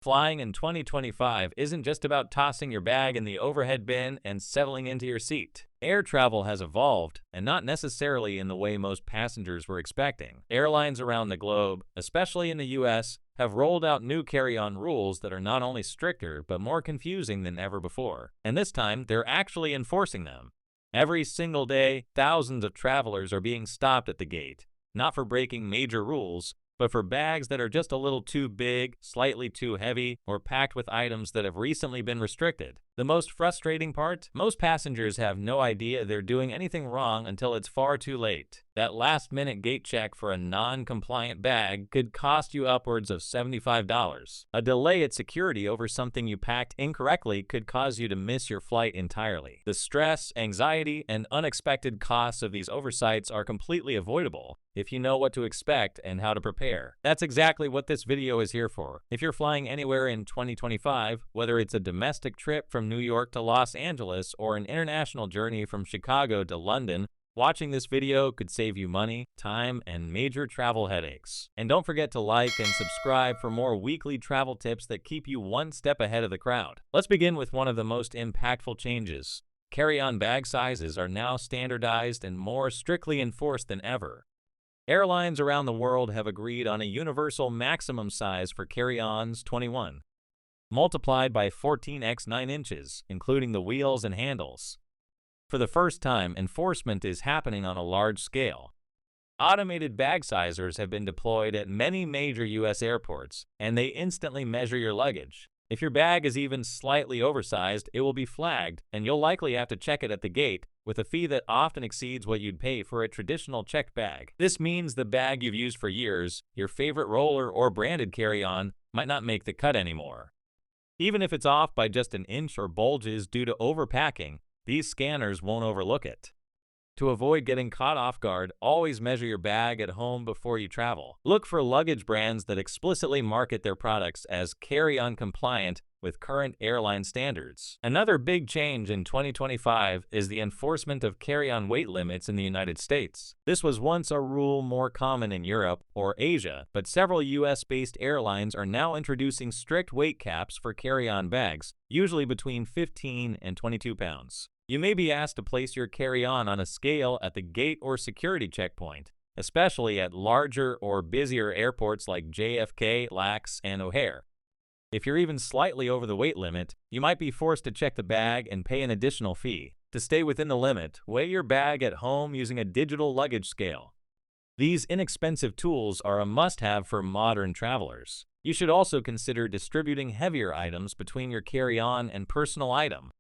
Flying in 2025 isn't just about tossing your bag in the overhead bin and settling into your seat. Air travel has evolved, and not necessarily in the way most passengers were expecting. Airlines around the globe, especially in the US, have rolled out new carry-on rules that are not only stricter but more confusing than ever before. And this time, they're actually enforcing them. Every single day, thousands of travelers are being stopped at the gate, not for breaking major rules, but for bags that are just a little too big, slightly too heavy, or packed with items that have recently been restricted. The most frustrating part? Most passengers have no idea they're doing anything wrong until it's far too late. That last-minute gate check for a non-compliant bag could cost you upwards of $75. A delay at security over something you packed incorrectly could cause you to miss your flight entirely. The stress, anxiety, and unexpected costs of these oversights are completely avoidable if you know what to expect and how to prepare. That's exactly what this video is here for. If you're flying anywhere in 2025, whether it's a domestic trip from New York to Los Angeles or an international journey from Chicago to London, watching this video could save you money, time, and major travel headaches. And don't forget to like and subscribe for more weekly travel tips that keep you one step ahead of the crowd. Let's begin with one of the most impactful changes. Carry-on bag sizes are now standardized and more strictly enforced than ever. Airlines around the world have agreed on a universal maximum size for carry-ons 21, multiplied by 14x 9 inches, including the wheels and handles. For the first time, enforcement is happening on a large scale. Automated bag sizers have been deployed at many major U.S. airports, and they instantly measure your luggage. If your bag is even slightly oversized, it will be flagged, and you'll likely have to check it at the gate, with a fee that often exceeds what you'd pay for a traditional checked bag. This means the bag you've used for years, your favorite roller or branded carry-on, might not make the cut anymore. Even if it's off by just an inch or bulges due to overpacking, these scanners won't overlook it. To avoid getting caught off guard, always measure your bag at home before you travel. Look for luggage brands that explicitly market their products as carry-on compliant with current airline standards. Another big change in 2025 is the enforcement of carry-on weight limits in the United States. This was once a rule more common in Europe or Asia, but several US-based airlines are now introducing strict weight caps for carry-on bags, usually between 15 and 22 pounds. You may be asked to place your carry-on on a scale at the gate or security checkpoint, especially at larger or busier airports like JFK, LAX, and O'Hare. If you're even slightly over the weight limit, you might be forced to check the bag and pay an additional fee. To stay within the limit, weigh your bag at home using a digital luggage scale. These inexpensive tools are a must-have for modern travelers. You should also consider distributing heavier items between your carry-on and personal item.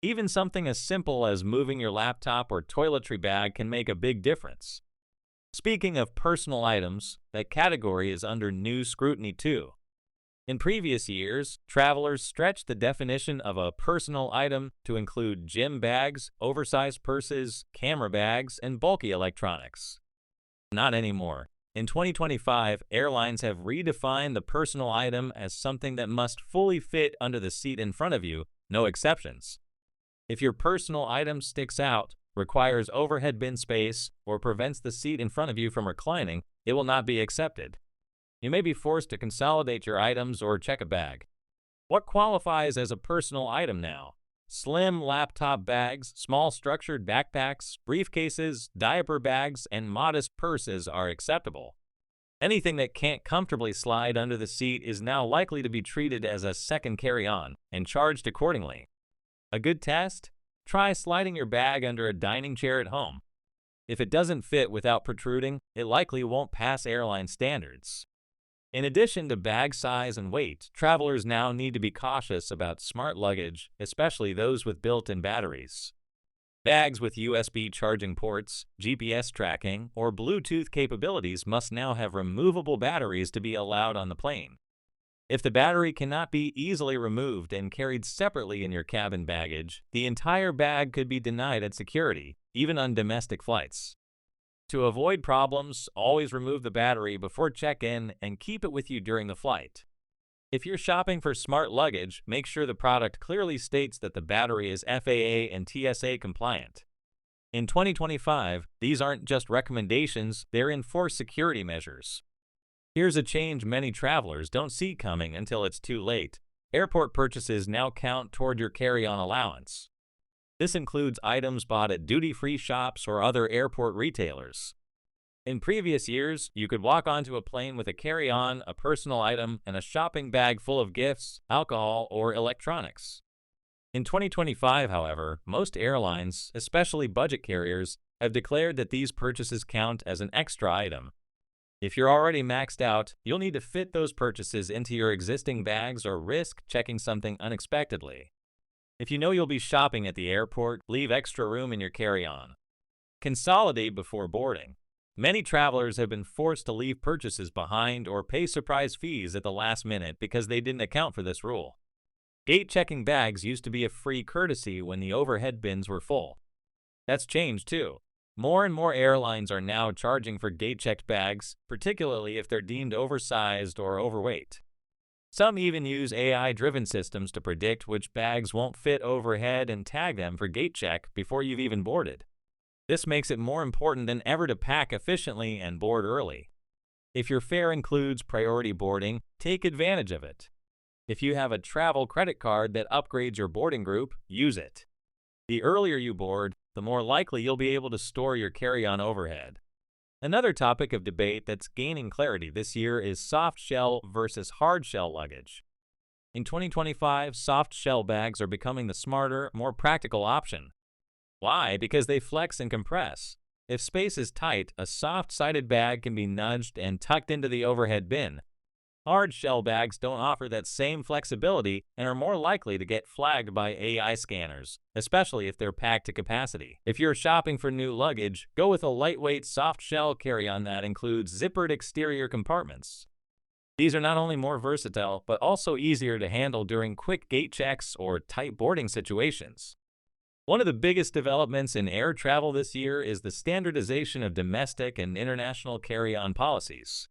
Even something as simple as moving your laptop or toiletry bag can make a big difference. Speaking of personal items, that category is under new scrutiny too. In previous years, travelers stretched the definition of a personal item to include gym bags, oversized purses, camera bags, and bulky electronics. Not anymore. In 2025, airlines have redefined the personal item as something that must fully fit under the seat in front of you, no exceptions. If your personal item sticks out, requires overhead bin space, or prevents the seat in front of you from reclining, it will not be accepted. You may be forced to consolidate your items or check a bag. What qualifies as a personal item now? Slim laptop bags, small structured backpacks, briefcases, diaper bags, and modest purses are acceptable. Anything that can't comfortably slide under the seat is now likely to be treated as a second carry-on and charged accordingly. A good test? Try sliding your bag under a dining chair at home. If it doesn't fit without protruding, it likely won't pass airline standards. In addition to bag size and weight, travelers now need to be cautious about smart luggage, especially those with built-in batteries. Bags with USB charging ports, GPS tracking, or Bluetooth capabilities must now have removable batteries to be allowed on the plane. If the battery cannot be easily removed and carried separately in your cabin baggage, the entire bag could be denied at security, even on domestic flights. To avoid problems, always remove the battery before check-in and keep it with you during the flight. If you're shopping for smart luggage, make sure the product clearly states that the battery is FAA and TSA compliant. In 2025, these aren't just recommendations, they're enforced security measures. Here's a change many travelers don't see coming until it's too late. Airport purchases now count toward your carry-on allowance. This includes items bought at duty-free shops or other airport retailers. In previous years, you could walk onto a plane with a carry-on, a personal item, and a shopping bag full of gifts, alcohol, or electronics. In 2025, however, most airlines, especially budget carriers, have declared that these purchases count as an extra item. If you're already maxed out, you'll need to fit those purchases into your existing bags or risk checking something unexpectedly. If you know you'll be shopping at the airport, leave extra room in your carry-on. Consolidate before boarding. Many travelers have been forced to leave purchases behind or pay surprise fees at the last minute because they didn't account for this rule. Gate-checking bags used to be a free courtesy when the overhead bins were full. That's changed too. More and more airlines are now charging for gate-checked bags, particularly if they're deemed oversized or overweight. Some even use AI-driven systems to predict which bags won't fit overhead and tag them for gate check before you've even boarded. This makes it more important than ever to pack efficiently and board early. If your fare includes priority boarding, take advantage of it. If you have a travel credit card that upgrades your boarding group, use it. The earlier you board, the more likely you'll be able to store your carry-on overhead. Another topic of debate that's gaining clarity this year is soft shell versus hard shell luggage. In 2025, soft shell bags are becoming the smarter, more practical option. Why? Because they flex and compress. If space is tight, a soft-sided bag can be nudged and tucked into the overhead bin. Hard shell bags don't offer that same flexibility and are more likely to get flagged by AI scanners, especially if they're packed to capacity. If you're shopping for new luggage, go with a lightweight soft shell carry-on that includes zippered exterior compartments. These are not only more versatile, but also easier to handle during quick gate checks or tight boarding situations. One of the biggest developments in air travel this year is the standardization of domestic and international carry-on policies.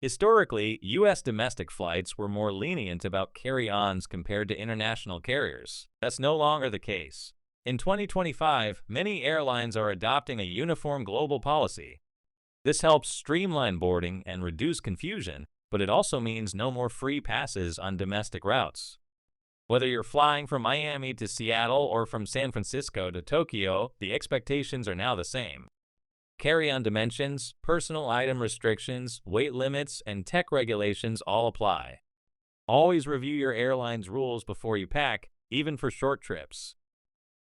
Historically, U.S. domestic flights were more lenient about carry-ons compared to international carriers. That's no longer the case. In 2025, many airlines are adopting a uniform global policy. This helps streamline boarding and reduce confusion, but it also means no more free passes on domestic routes. Whether you're flying from Miami to Seattle or from San Francisco to Tokyo, the expectations are now the same. Carry-on dimensions, personal item restrictions, weight limits, and tech regulations all apply. Always review your airline's rules before you pack, even for short trips.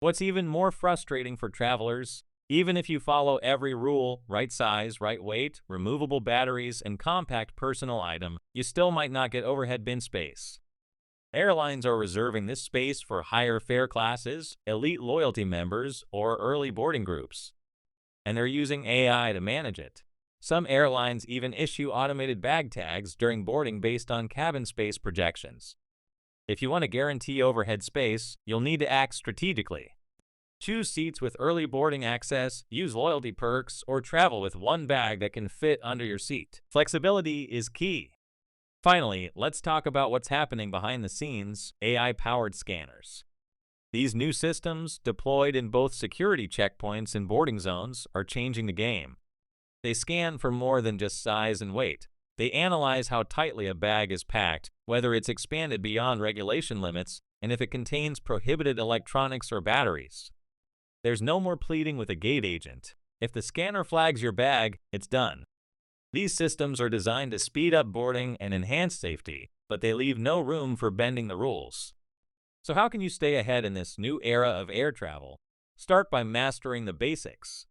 What's even more frustrating for travelers, even if you follow every rule, right size, right weight, removable batteries, and compact personal item, you still might not get overhead bin space. Airlines are reserving this space for higher fare classes, elite loyalty members, or early boarding groups. And they're using AI to manage it. Some airlines even issue automated bag tags during boarding based on cabin space projections. If you want to guarantee overhead space, you'll need to act strategically. Choose seats with early boarding access, use loyalty perks, or travel with one bag that can fit under your seat. Flexibility is key. Finally, let's talk about what's happening behind the scenes: AI-powered scanners. These new systems, deployed in both security checkpoints and boarding zones, are changing the game. They scan for more than just size and weight. They analyze how tightly a bag is packed, whether it's expanded beyond regulation limits, and if it contains prohibited electronics or batteries. There's no more pleading with a gate agent. If the scanner flags your bag, it's done. These systems are designed to speed up boarding and enhance safety, but they leave no room for bending the rules. So how can you stay ahead in this new era of air travel? Start by mastering the basics.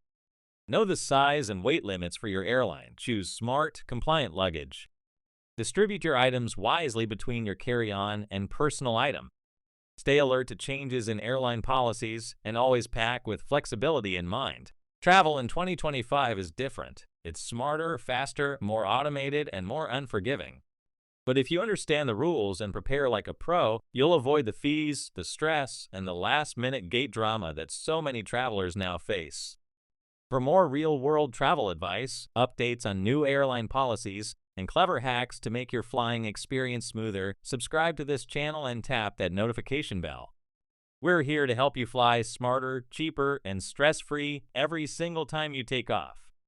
Know the size and weight limits for your airline. Choose smart, compliant luggage. Distribute your items wisely between your carry-on and personal item. Stay alert to changes in airline policies and always pack with flexibility in mind. Travel in 2025 is different. It's smarter, faster, more automated, and more unforgiving. But if you understand the rules and prepare like a pro, you'll avoid the fees, the stress, and the last-minute gate drama that so many travelers now face. For more real-world travel advice, updates on new airline policies, and clever hacks to make your flying experience smoother, subscribe to this channel and tap that notification bell. We're here to help you fly smarter, cheaper, and stress-free every single time you take off.